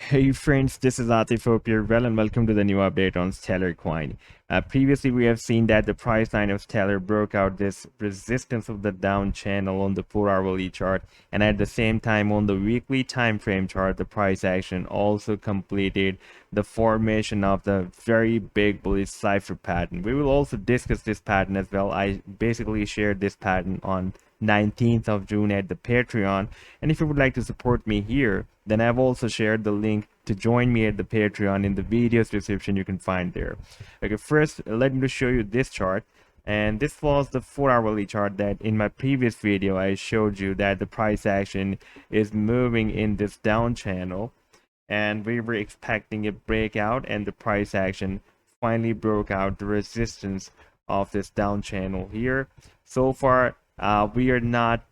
Hey friends, this is Atif. Hope you're well and welcome to the new update on Stellar Coin. Previously, we have seen that the price line of Stellar broke out this resistance of the down channel on the 4-hourly chart, and at the same time on the weekly time frame chart, the price action also completed the formation of the very big bullish cipher pattern. We will also discuss this pattern as well. I basically shared this pattern on 19th of June at the Patreon, and if you would like to support me here, then I've also shared the link to join me at the Patreon in the video's description. You can find there. Okay, first let me show you this chart, and this was the 4-hourly chart that in my previous video I showed you that the price action is moving in this down channel, and we were expecting a breakout, and the price action finally broke out the resistance of this down channel here. So far we are not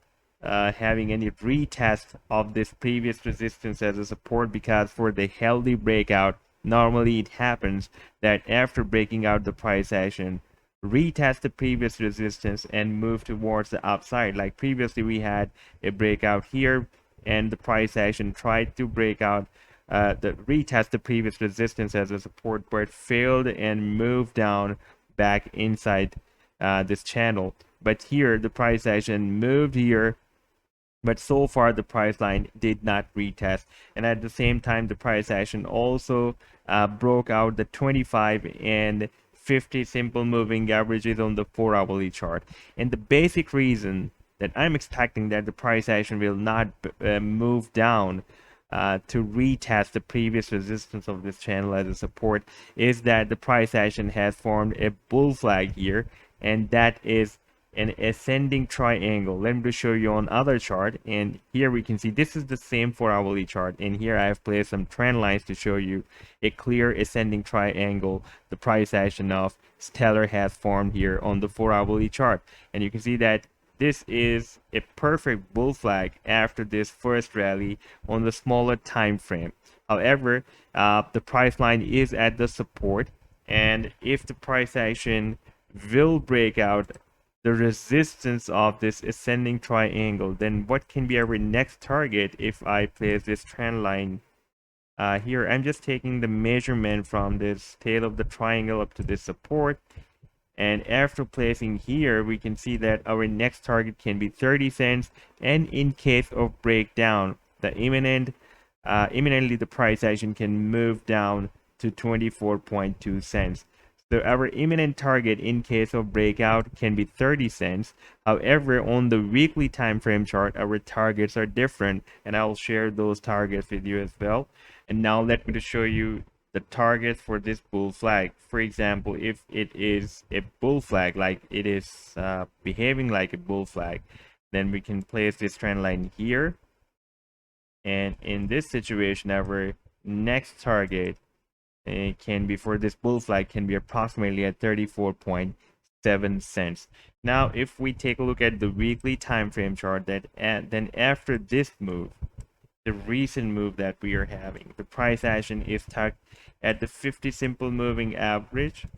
having any retest of this previous resistance as a support, because for the healthy breakout, normally it happens that after breaking out, the price action retest the previous resistance and move towards the upside. Like previously we had a breakout here, and the price action tried to break out the retest the previous resistance as a support, but failed and moved down back inside this channel. But here the price action moved here, but so far the price line did not retest, and at the same time the price action also broke out the 25 and 50 simple moving averages on the 4-hourly chart. And the basic reason that I'm expecting that the price action will not move down to retest the previous resistance of this channel as a support is that the price action has formed a bull flag here, and that is an ascending triangle. Let me show you on other chart, and here we can see this is the same 4-hourly chart, and here I have placed some trend lines to show you a clear ascending triangle the price action of Stellar has formed here on the 4-hourly chart. And you can see that this is a perfect bull flag after this first rally on the smaller time frame. However, the price line is at the support, and if the price action will break out the resistance of this ascending triangle, then what can be our next target if I place this trend line here? I'm just taking the measurement from this tail of the triangle up to this support, and after placing here we can see that our next target can be 30 cents, and in case of breakdown, the imminently the price action can move down to 24.2 cents. So our imminent target in case of breakout can be 30 cents. However, on the weekly time frame chart, our targets are different, and I'll share those targets with you as well. And now let me just show you the targets for this bull flag. For example, if it is a bull flag, like it is behaving like a bull flag, then we can place this trend line here. And in this situation, our next target can be for this bull flag can be approximately at 34.7 cents. Now if we take a look at the weekly time frame chart, then after this move, the recent move that we are having, the price action is tucked at the 50 simple moving average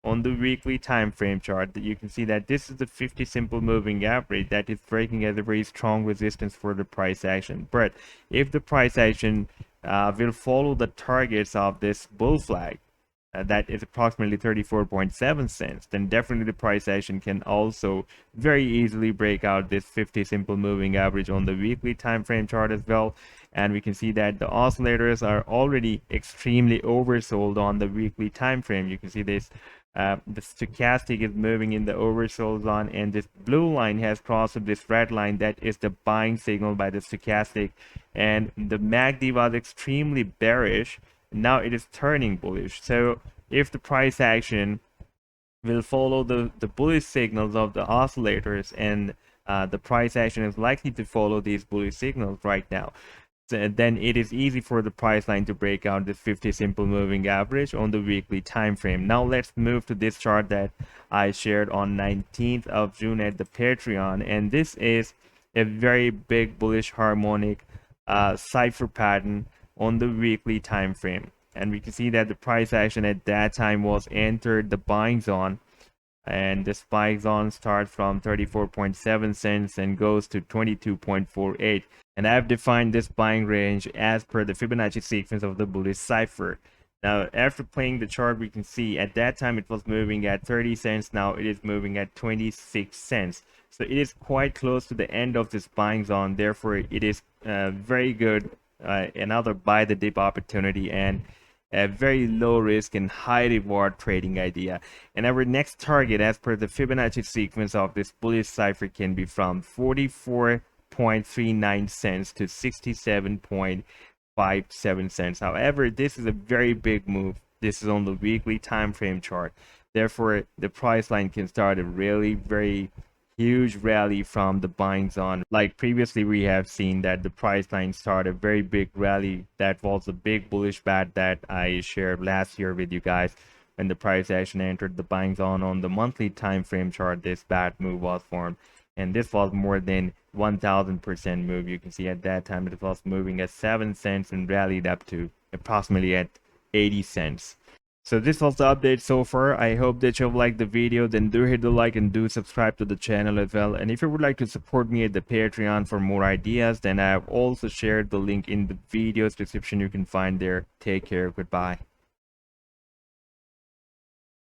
on the weekly time frame chart. That you can see that this is the 50 simple moving average that is breaking as a very strong resistance for the price action. But if the price action will follow the targets of this bull flag, that is approximately 34.7 cents, then definitely the price action can also very easily break out this 50 simple moving average on the weekly time frame chart as well. And we can see that the oscillators are already extremely oversold on the weekly time frame. You can see this the stochastic is moving in the oversold zone, and this blue line has crossed this red line, that is the buying signal by the stochastic, and the MACD was extremely bearish. Now it is turning bullish. So if the price action will follow the bullish signals of the oscillators, and the price action is likely to follow these bullish signals right now, then it is easy for the price line to break out this 50 simple moving average on the weekly time frame. Now let's move to this chart that I shared on 19th of June at the Patreon, and this is a very big bullish harmonic cipher pattern on the weekly time frame. And we can see that the price action at that time was entered the buying zone, and the spike zone starts from 34.7 cents and goes to 22.48. And I've defined this buying range as per the Fibonacci sequence of the bullish cipher. Now, after playing the chart, we can see at that time it was moving at 30 cents. Now it is moving at 26 cents. So it is quite close to the end of this buying zone. Therefore, it is very good, another buy the dip opportunity, and a very low risk and high reward trading idea. And our next target, as per the Fibonacci sequence of this bullish cipher, can be from 44.39 cents to 67.57 cents. However, this is a very big move. This is on the weekly time frame chart. Therefore, the price line can start a really very huge rally from the buying zone. Like previously, we have seen that the price line started a very big rally. That was a big bullish bat that I shared last year with you guys. When the price action entered the buying zone on the monthly time frame chart, this bat move was formed, and this was more than 1000% move. You can see at that time it was moving at 7 cents and rallied up to approximately at 80 cents. So this was the update so far. I hope that you've liked the video. Then do hit the like and do subscribe to the channel as well. And if you would like to support me at the Patreon for more ideas, then I have also shared the link in the video's description. You can find there. Take care. Goodbye.